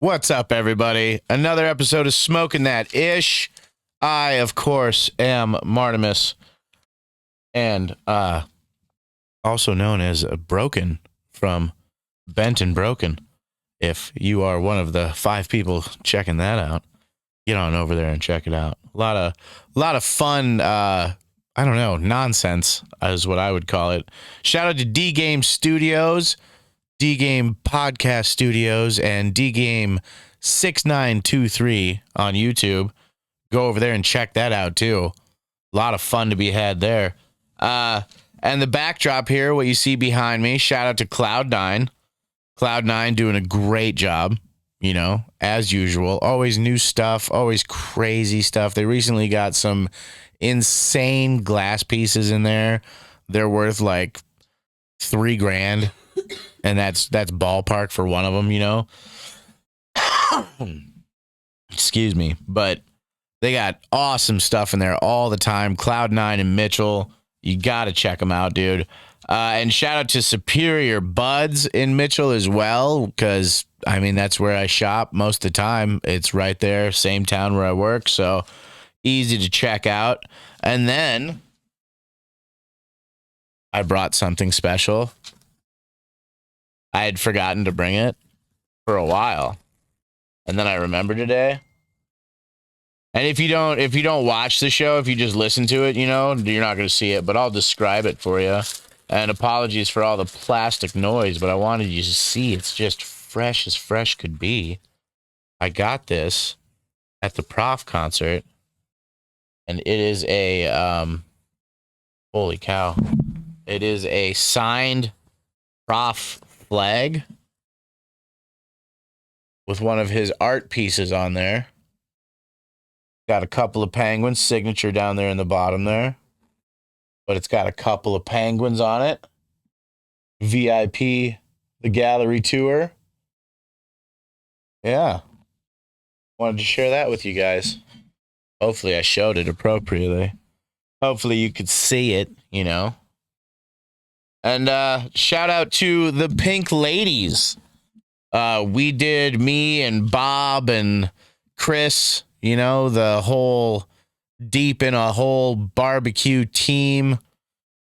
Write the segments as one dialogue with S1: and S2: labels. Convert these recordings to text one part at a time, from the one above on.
S1: What's up, everybody? Another episode of Smoking That Ish. I, of course, am Martimus, and also known as Broken from Bent and Broken. If you are one of the 5 people checking that out, get on over there and check it out. A lot of fun. Nonsense is what I would call it. Shout out to D Game Studios, D Game Podcast Studios, and D Game 6923 on YouTube. Go over there and check that out too. A lot of fun to be had there. And the backdrop here, what you see behind me, shout out to Cloud9. Cloud9 doing a great job, as usual. Always new stuff, always crazy stuff. They recently got some insane glass pieces in there. They're worth like $3,000. And that's ballpark for one of them, Excuse me. But they got awesome stuff in there all the time. Cloud9 and Mitchell. You got to check them out, dude. And shout out to Superior Buds in Mitchell as well, because, that's where I shop most of the time. It's right there, same town where I work, so easy to check out. And then I brought something special. I had forgotten to bring it for a while, and then I remembered today. And if you don't watch the show, if you just listen to it, you're not going to see it, but I'll describe it for you. And apologies for all the plastic noise, but I wanted you to see it's just fresh as fresh could be. I got this at the Prof concert, and it is a holy cow. It is a signed Prof flag with one of his art pieces on there. Got a couple of penguins, signature down there in the bottom there. But it's got a couple of penguins on it. VIP, the gallery tour. Yeah. Wanted to share that with you guys. Hopefully I showed it appropriately. Hopefully you could see it, And shout out to the Pink Ladies. We did, me and Bob and Chris, the whole deep in a whole barbecue team.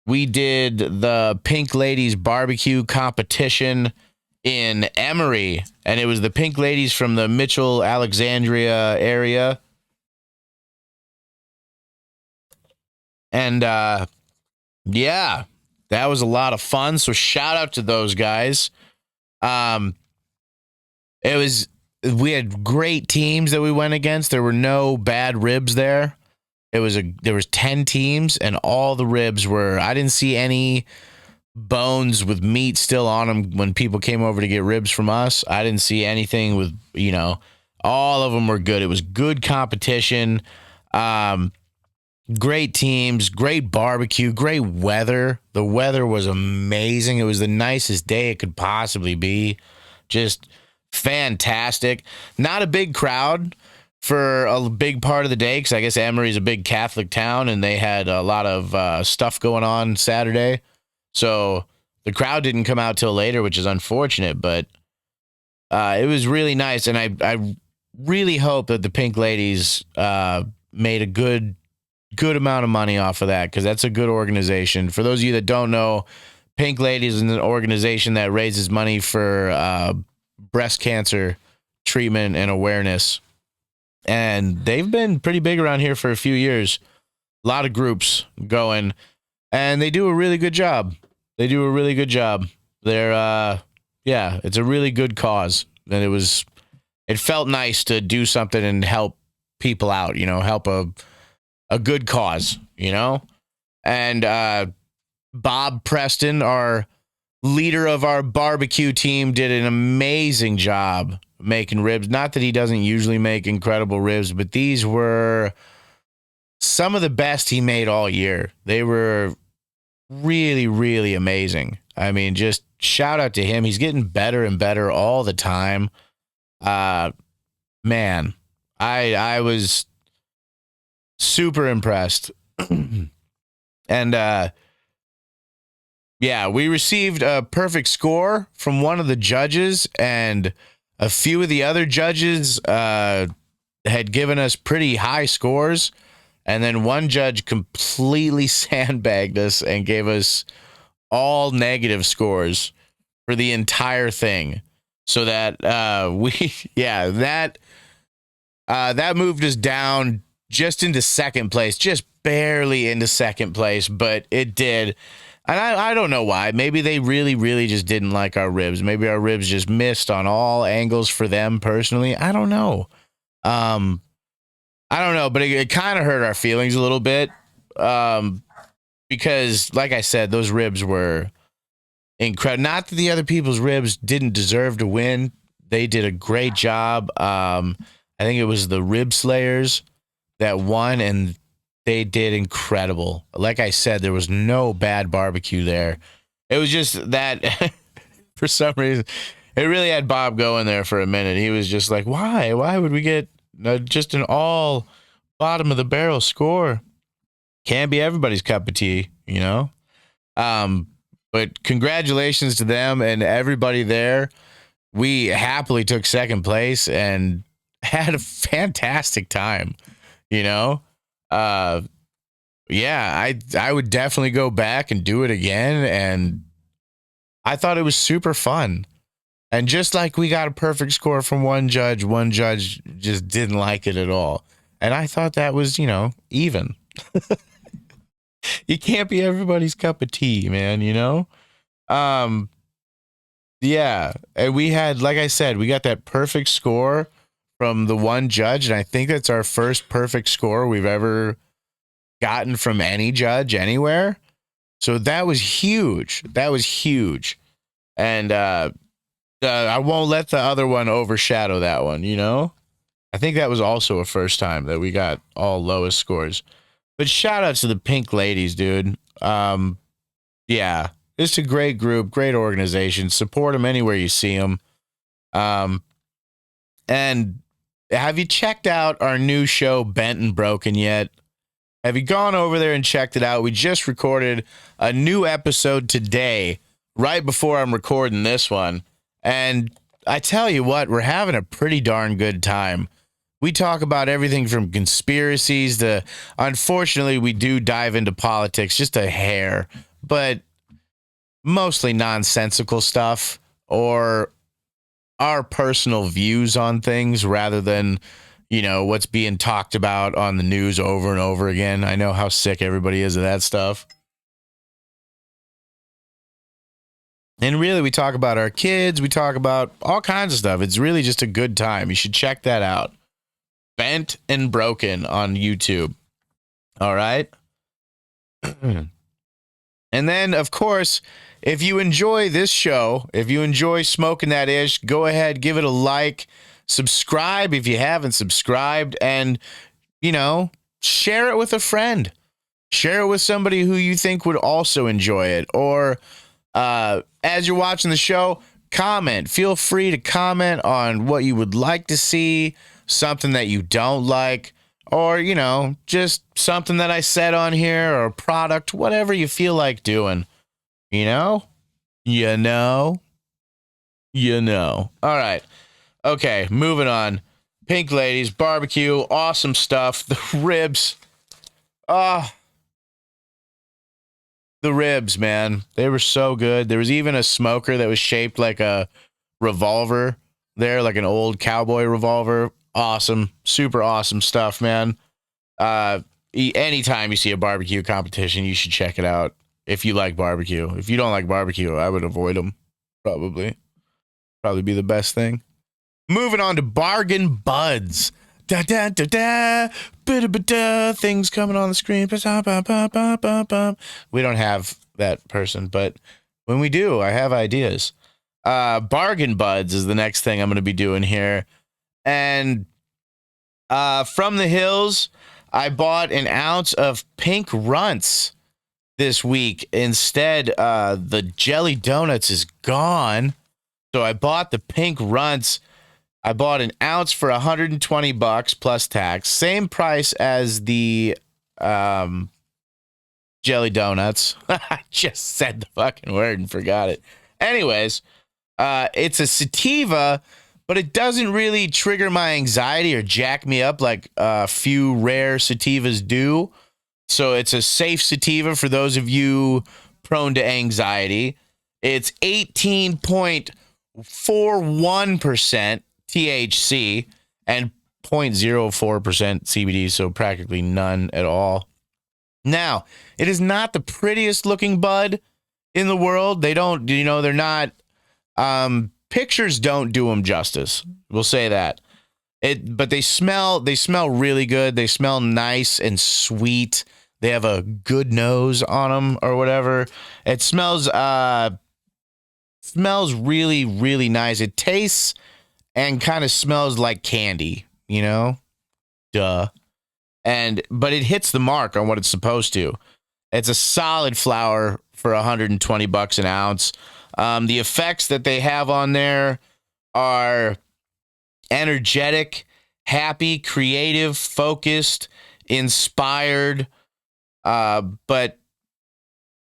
S1: We did the Pink Ladies barbecue competition in Emory, and it was the Pink Ladies from the Mitchell, Alexandria area. And yeah, that was a lot of fun. So shout out to those guys. We had great teams that we went against. There were no bad ribs there. There was 10 teams, and all the ribs were, I didn't see any bones with meat still on them when people came over to get ribs from us. I didn't see anything with, all of them were good. It was good competition. Great teams, great barbecue, great weather. The weather was amazing. It was the nicest day it could possibly be. Just fantastic. Not a big crowd for a big part of the day, because I guess Emory's a big Catholic town, and they had a lot of stuff going on Saturday. So the crowd didn't come out till later, which is unfortunate, but it was really nice. And I really hope that the Pink Ladies made a good amount of money off of that, because that's a good organization. For those of you that don't know, Pink Ladies is an organization that raises money for breast cancer treatment and awareness. And they've been pretty big around here for a few years. A lot of groups going, and they do a really good job. They're, it's a really good cause. And it felt nice to do something and help people out, help a good cause, And Bob Preston, our leader of our barbecue team, did an amazing job making ribs. Not that he doesn't usually make incredible ribs, but these were some of the best he made all year. They were really, really amazing. Just shout out to him. He's getting better and better all the time. Man, I was super impressed. And yeah, we received a perfect score from one of the judges, and A few of the other judges had given us pretty high scores, and then one judge completely sandbagged us and gave us all negative scores for the entire thing. So that that moved us down just into second place, just barely into second place, but it did. And I don't know why. Maybe they really, really just didn't like our ribs. Maybe our ribs just missed on all angles for them personally. I don't know. I don't know, but it kind of hurt our feelings a little bit. Because, like I said, those ribs were incredible. Not that the other people's ribs didn't deserve to win. They did a great job. I think it was the Rib Slayers that won, and they did incredible. Like I said, there was no bad barbecue there. It was just that for some reason, it really had Bob going there for a minute. He was just like, why? Why would we get just an all bottom of the barrel score? Can't be everybody's cup of tea, you know? But congratulations to them and everybody there. We happily took second place and had a fantastic time, you know? Yeah, I would definitely go back and do it again. And I thought it was super fun. And just like we got a perfect score from one judge just didn't like it at all. And I thought that was, even. You can't be everybody's cup of tea, man, you know? Yeah. And we had, like I said, we got that perfect score from the one judge. And I think that's our first perfect score we've ever gotten from any judge anywhere. So that was huge. That was huge. And I won't let the other one overshadow that one, you know? I think that was also a first time that we got all lowest scores. But shout out to the Pink Ladies, dude. Yeah, it's a great group, great organization. Support them anywhere you see them. And have you checked out our new show, Bent and Broken, yet? Have you gone over there and checked it out? We just recorded a new episode today, right before I'm recording this one. And I tell you what, we're having a pretty darn good time. We talk about everything from conspiracies to, unfortunately, we do dive into politics, just a hair, but mostly nonsensical stuff or our personal views on things rather than, what's being talked about on the news over and over again. I know how sick everybody is of that stuff. And really, we talk about our kids. We talk about all kinds of stuff. It's really just a good time. You should check that out. Bent and Broken on YouTube. All right. And then, of course, if you enjoy this show, if you enjoy Smoking That Ish, go ahead, give it a like, subscribe if you haven't subscribed, and, share it with a friend. Share it with somebody who you think would also enjoy it. Or as you're watching the show, comment. Feel free to comment on what you would like to see, something that you don't like, or, just something that I said on here or a product, whatever you feel like doing. You know. All right. Okay, moving on. Pink Ladies, barbecue, awesome stuff. The ribs. The ribs, man. They were so good. There was even a smoker that was shaped like a revolver there, like an old cowboy revolver. Awesome. Super awesome stuff, man. Anytime you see a barbecue competition, you should check it out if you like barbecue. If you don't like barbecue, I would avoid them. Probably be the best thing. Moving on to Bargain Buds. Da da da da, da, things coming on the screen. We don't have that person, but when we do, I have ideas. Bargain Buds is the next thing I'm going to be doing here. And from the hills, I bought an ounce of pink runts this week. Instead, the jelly donuts is gone. So I bought the pink runts. I bought an ounce for $120 plus tax. Same price as the jelly donuts. I just said the fucking word and forgot it. Anyways, it's a sativa, but it doesn't really trigger my anxiety or jack me up like a few rare sativas do. So it's a safe sativa for those of you prone to anxiety. It's 18.41% THC and 0.04% CBD, so practically none at all. Now, it is not the prettiest looking bud in the world. They don't, they're not, pictures don't do them justice. We'll say that. But they smell really good. They smell nice and sweet. They have a good nose on them or whatever. It smells really, really nice. It tastes and kind of smells like candy, Duh. But it hits the mark on what it's supposed to. It's a solid flower for $120 an ounce. The effects that they have on there are energetic, happy, creative, focused, inspired. But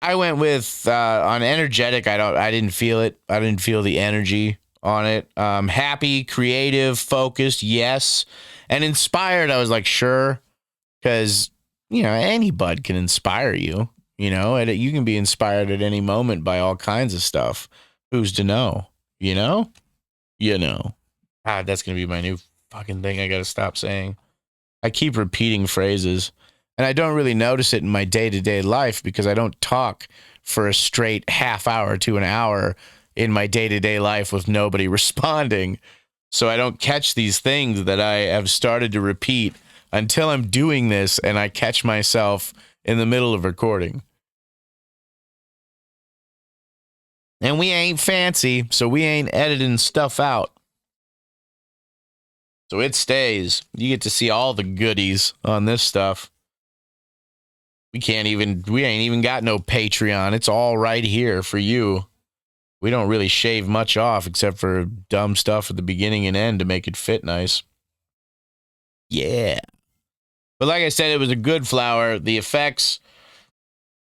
S1: I went with on energetic. I didn't feel it. I didn't feel the energy on it. Happy, creative, focused, yes, and inspired. I was like, sure, because any bud can inspire you. And you can be inspired at any moment by all kinds of stuff. Who's to know? That's gonna be my new fucking thing. I gotta stop saying. I keep repeating phrases. And I don't really notice it in my day-to-day life because I don't talk for a straight half hour to an hour in my day-to-day life with nobody responding. So I don't catch these things that I have started to repeat until I'm doing this and I catch myself in the middle of recording. And we ain't fancy, so we ain't editing stuff out. So it stays. You get to see all the goodies on this stuff. We ain't even got no Patreon. It's all right here for you. We don't really shave much off except for dumb stuff at the beginning and end to make it fit nice. Yeah. But like I said, it was a good flower. The effects,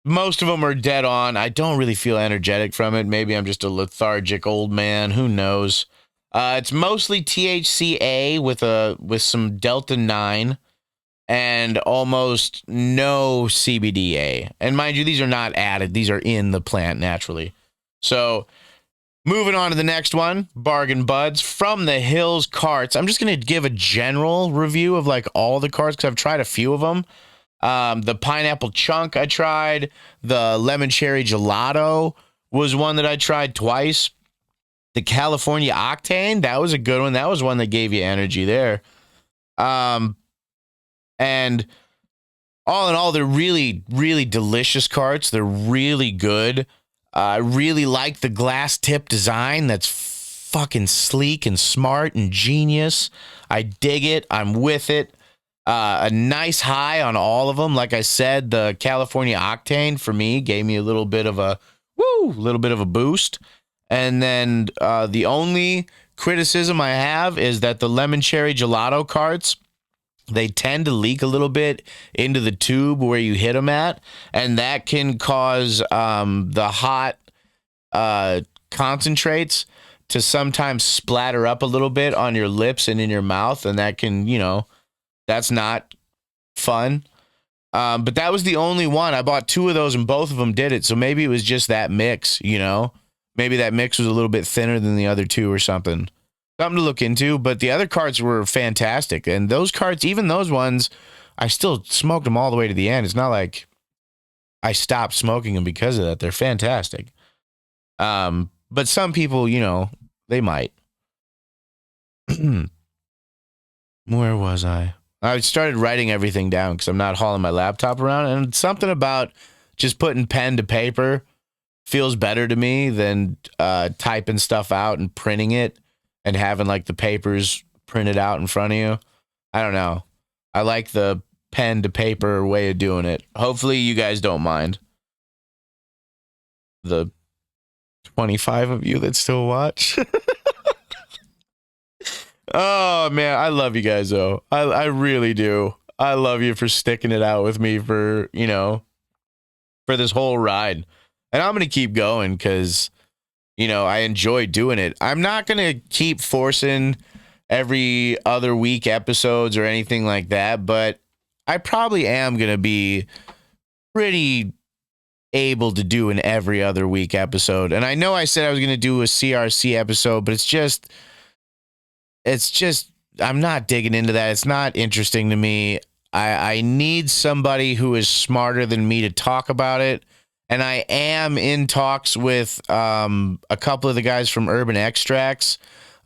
S1: most of them are dead on. I don't really feel energetic from it. Maybe I'm just a lethargic old man. Who knows? It's mostly THCA with some Delta 9. And almost no CBDA. And mind you, these are not added. These are in the plant naturally. So moving on to the next one, Bargain Buds from the Hills carts. I'm just going to give a general review of like all the carts because I've tried a few of them. The pineapple chunk I tried. The lemon cherry gelato was one that I tried twice. The California octane, that was a good one. That was one that gave you energy there. And all in all, they're really, really delicious carts. They're really good. I really like the glass tip design. That's fucking sleek and smart and genius. I dig it. I'm with it. A nice high on all of them. Like I said, the California octane for me gave me a little bit of a boost. And then the only criticism I have is that the lemon cherry gelato carts, they tend to leak a little bit into the tube where you hit them at, and that can cause the hot concentrates to sometimes splatter up a little bit on your lips and in your mouth, and that can, that's not fun. But that was the only one. I bought 2 of those, and both of them did it, so maybe it was just that mix, Maybe that mix was a little bit thinner than the other 2 or something. Something to look into, but the other carts were fantastic. And those carts, even those ones, I still smoked them all the way to the end. It's not like I stopped smoking them because of that. They're fantastic. But some people, they might. Where was I? I started writing everything down because I'm not hauling my laptop around. And something about just putting pen to paper feels better to me than typing stuff out and printing it. And having like the papers printed out in front of you. I don't know. I like the pen to paper way of doing it. Hopefully you guys don't mind. The 25 of you that still watch. Oh man, I love you guys though. I really do. I love you for sticking it out with me for this whole ride. And I'm going to keep going because I enjoy doing it. I'm not going to keep forcing every other week episodes or anything like that, but I probably am going to be pretty able to do an every other week episode. And I know I said I was going to do a CRC episode, but it's just I'm not digging into that. It's not interesting to me. I need somebody who is smarter than me to talk about it. And I am in talks with a couple of the guys from Urban Extracts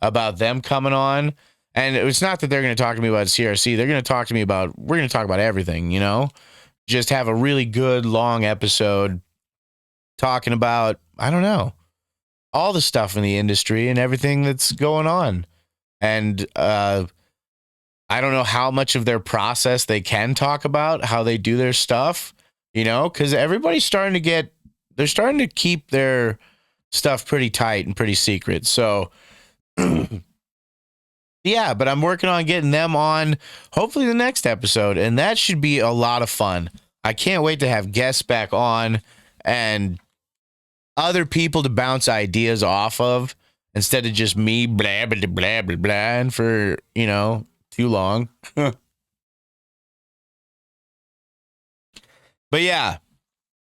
S1: about them coming on. And it's not that they're going to talk to me about CRC. They're going to talk to me about, we're going to talk about everything, just have a really good long episode talking about, I don't know, all the stuff in the industry and everything that's going on. And I don't know how much of their process they can talk about, how they do their stuff, because everybody's they're starting to keep their stuff pretty tight and pretty secret. So, yeah, but I'm working on getting them on hopefully the next episode, and that should be a lot of fun. I can't wait to have guests back on and other people to bounce ideas off of instead of just me blah, blah, blah, blah, blah, and for, too long. But yeah,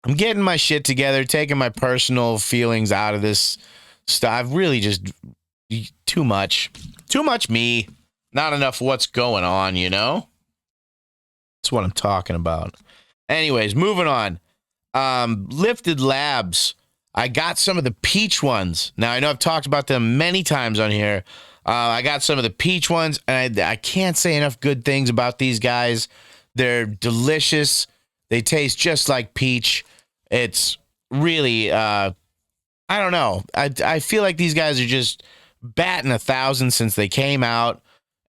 S1: I'm getting my shit together, taking my personal feelings out of this stuff. I've really just too much me, not enough what's going on, That's what I'm talking about. Anyways, moving on. Lifted Labs. I got some of the peach ones. Now, I know I've talked about them many times on here. I got some of the peach ones, and I can't say enough good things about these guys. They're delicious. They taste just like peach. It's really, I don't know. I feel like these guys are just batting 1,000 since they came out,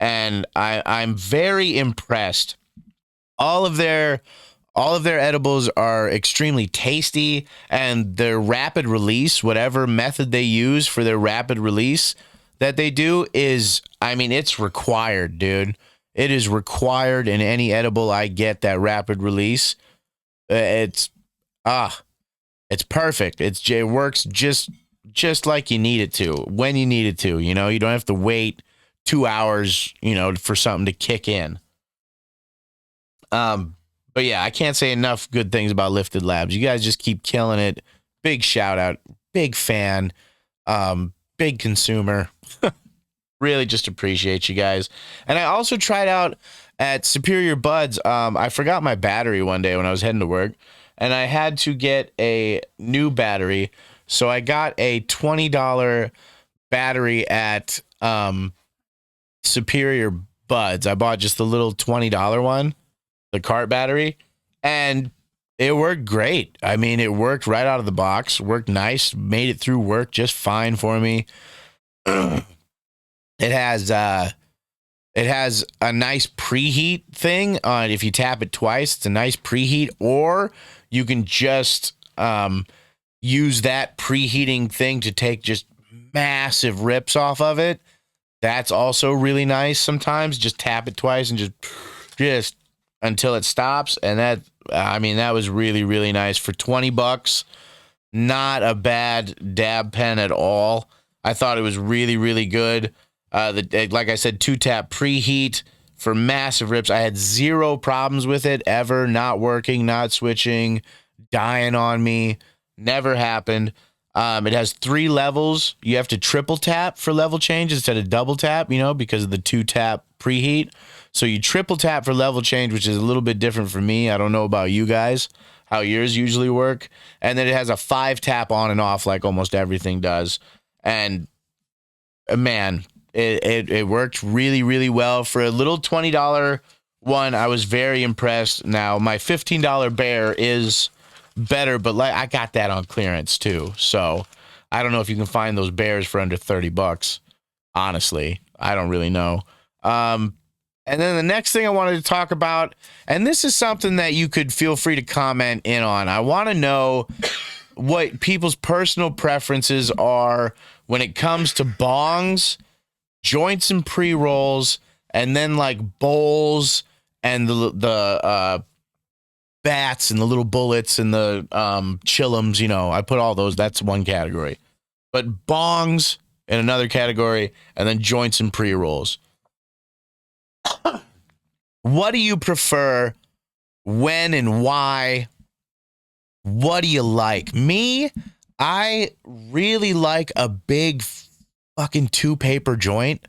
S1: and I'm very impressed. All of their edibles are extremely tasty, and their rapid release, whatever method they use for their rapid release that they do is, it's required, dude. It is required in any edible I get, that rapid release. It's perfect. It works just like you need it to, when you need it to, you don't have to wait 2 hours, for something to kick in. But yeah, I can't say enough good things about Lifted Labs. You guys just keep killing it. Big shout out, big fan, big consumer. Really just appreciate you guys. And I also tried out at Superior Buds. I forgot my battery one day when I was heading to work, and I had to get a new battery. So I got a $20 battery at Superior Buds. I bought just the little $20 one, the cart battery, and it worked great. It worked right out of the box, worked nice, made it through work just fine for me. It has a nice preheat thing on. If you tap it twice, it's a nice preheat, or you can just use that preheating thing to take just massive rips off of it. That's also really nice. Sometimes just tap it twice and just until it stops. And that was really, really nice for $20. Not a bad dab pen at all. I thought it was really, really good. Like I said, 2-tap preheat for massive rips. I had zero problems with it ever. Not working, not switching, dying on me. Never happened. It has 3 levels. You have to triple tap for level change instead of double tap, because of the 2-tap preheat. So you triple tap for level change, which is a little bit different for me. I don't know about you guys, how yours usually work. And then it has a 5-tap on and off like almost everything does. And man, it worked really, really well. For a little $20 one, I was very impressed. Now, my $15 bear is better, but I got that on clearance too. So I don't know if you can find those bears for under $30. Honestly, I don't really know. And then the next thing I wanted to talk about, and this is something that you could feel free to comment in on. I want to know what people's personal preferences are when it comes to bongs, joints and pre-rolls, and then like bowls and the bats and the little bullets and the chillums. I put all those. That's one category. But bongs in another category, and then joints and pre-rolls. What do you prefer? When and why? What do you like? Me, I really like a big fucking 2-paper joint.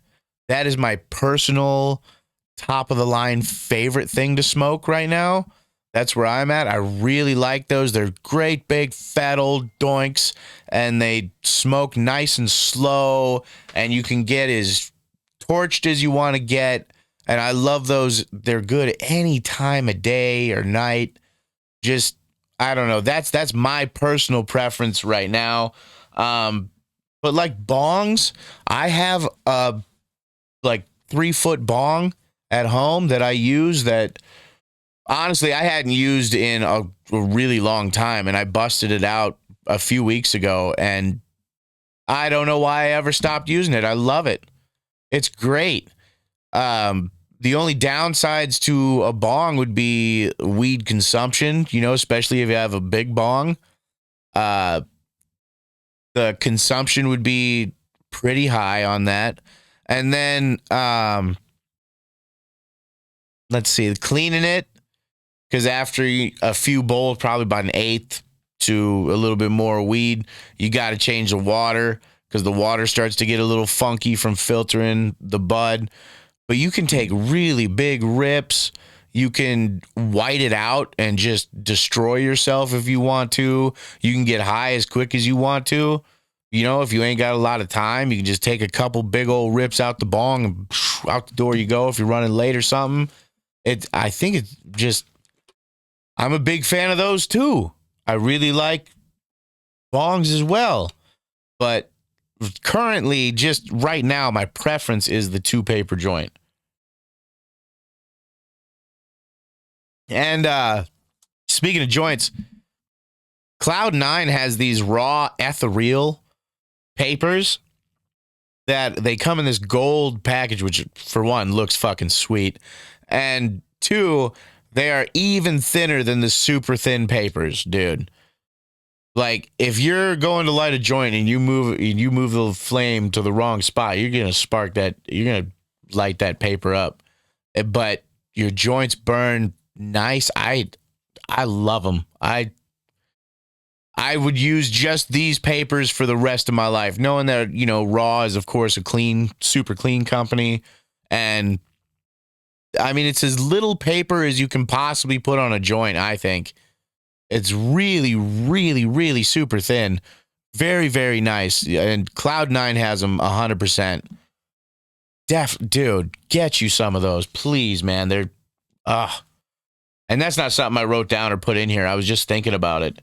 S1: That is my personal top of the line favorite thing to smoke right now. That's where I'm at. I really like those. They're great big fat old doinks, and they smoke nice and slow, and you can get as torched as you want to get. And I love those. They're good any time of day or night. Just, I don't know. That's my personal preference right now. But like bongs, I have a like 3-foot bong at home that I use that honestly I hadn't used in a really long time, and I busted it out a few weeks ago, and I don't know why I ever stopped using it. I love it. It's great. The only downsides to a bong would be weed consumption, especially if you have a big bong. The consumption would be pretty high on that. And then, let's see, cleaning it, because after a few bowls, probably about an eighth to a little bit more weed, you got to change the water because the water starts to get a little funky from filtering the bud. But you can take really big rips. You can white it out and just destroy yourself if you want to. You can get high as quick as you want to. If you ain't got a lot of time, you can just take a couple big old rips out the bong and out the door you go if you're running late or something. I think it's just, I'm a big fan of those too. I really like bongs as well. But currently, just right now, my preference is the 2-paper joint. And speaking of joints, Cloud9 has these raw ethereal papers that they come in this gold package, which for one looks fucking sweet, and two, they are even thinner than the super thin papers, dude. Like if you're going to light a joint and you move the flame to the wrong spot, you're gonna light that paper up. But your joints burn nice. I love them. I would use just these papers for the rest of my life, knowing that, Raw is, of course, a clean, super clean company. And I mean, it's as little paper as you can possibly put on a joint, I think. It's really, really, really super thin. Very, very nice. And Cloud9 has them 100%. Dude, get you some of those, please, man. They're, and that's not something I wrote down or put in here. I was just thinking about it.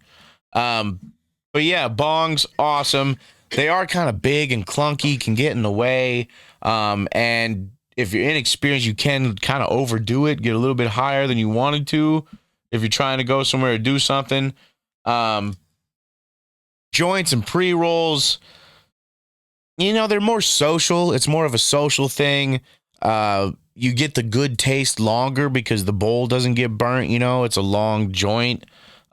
S1: But yeah, bongs, awesome. They are kind of big and clunky, can get in the way. And if you're inexperienced, you can kind of overdo it, get a little bit higher than you wanted to if you're trying to go somewhere to do something. Joints and pre-rolls, they're more social. It's more of a social thing. You get the good taste longer because the bowl doesn't get burnt, it's a long joint.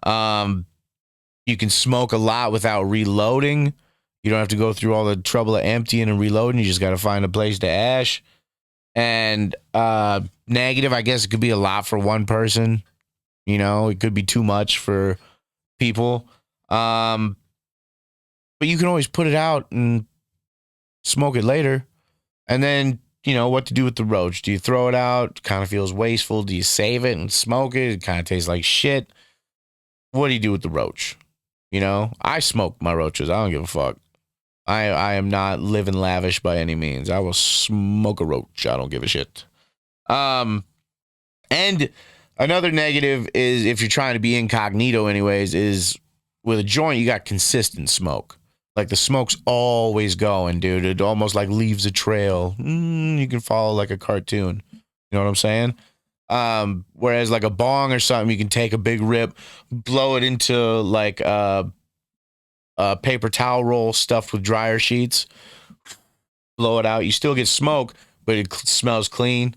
S1: You can smoke a lot without reloading. You don't have to go through all the trouble of emptying and reloading. You just got to find a place to ash. And negative, I guess it could be a lot for one person. It could be too much for people. But you can always put it out and smoke it later. And then, what to do with the roach. Do you throw it out? Kind of feels wasteful. Do you save it and smoke it? It kind of tastes like shit. What do you do with the roach? I smoke my roaches. I don't give a fuck. I am not living lavish by any means. I will smoke a roach. I don't give a shit. And another negative is, if you're trying to be incognito anyways, is with a joint, you got consistent smoke. Like the smoke's always going, dude. It almost like leaves a trail. You can follow like a cartoon. You know what I'm saying? Whereas like a bong or something, you can take a big rip, blow it into like a paper towel roll stuffed with dryer sheets, blow it out. You still get smoke, but it smells clean.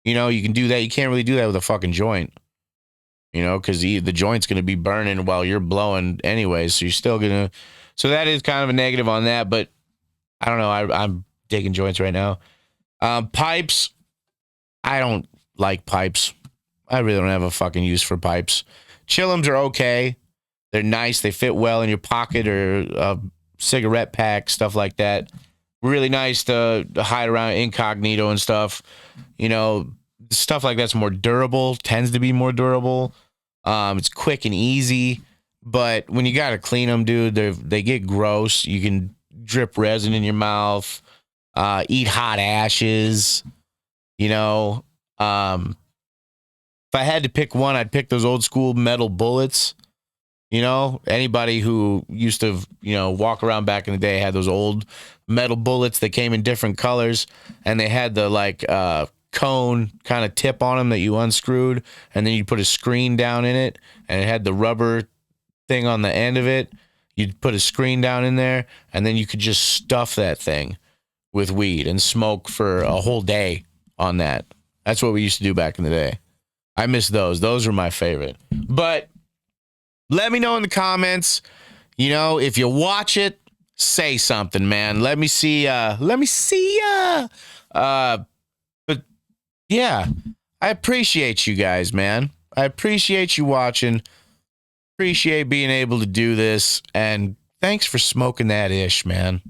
S1: You can do that. You can't really do that with a fucking joint, because the joint's going to be burning while you're blowing anyways. So you're still going to So that is kind of a negative on that, but I don't know. I'm digging joints right now. Pipes, I don't like pipes. I really don't have a fucking use for pipes. Chillums are okay. They're nice. They fit well in your pocket or a cigarette pack, stuff like that. Really nice to hide around incognito and stuff. You know, stuff like that's more durable, tends to be more durable. It's quick and easy. But when you got to clean them, dude, they get gross. You can drip resin in your mouth, eat hot ashes, you know. If I had to pick one, I'd pick those old school metal bullets. You know, anybody who used to, walk around back in the day had those old metal bullets that came in different colors, and they had the cone kind of tip on them that you unscrewed, and then you put a screen down in it, and it had the rubber thing on the end of it. You'd put a screen down in there, and then you could just stuff that thing with weed and smoke for a whole day on that. That's what we used to do back in the day. I miss those. Those were my favorite. But let me know in the comments, if you watch it, say something, man. Let me see ya. But yeah, I appreciate you guys, man. I appreciate you watching. Appreciate being able to do this. And thanks for smoking that ish, man.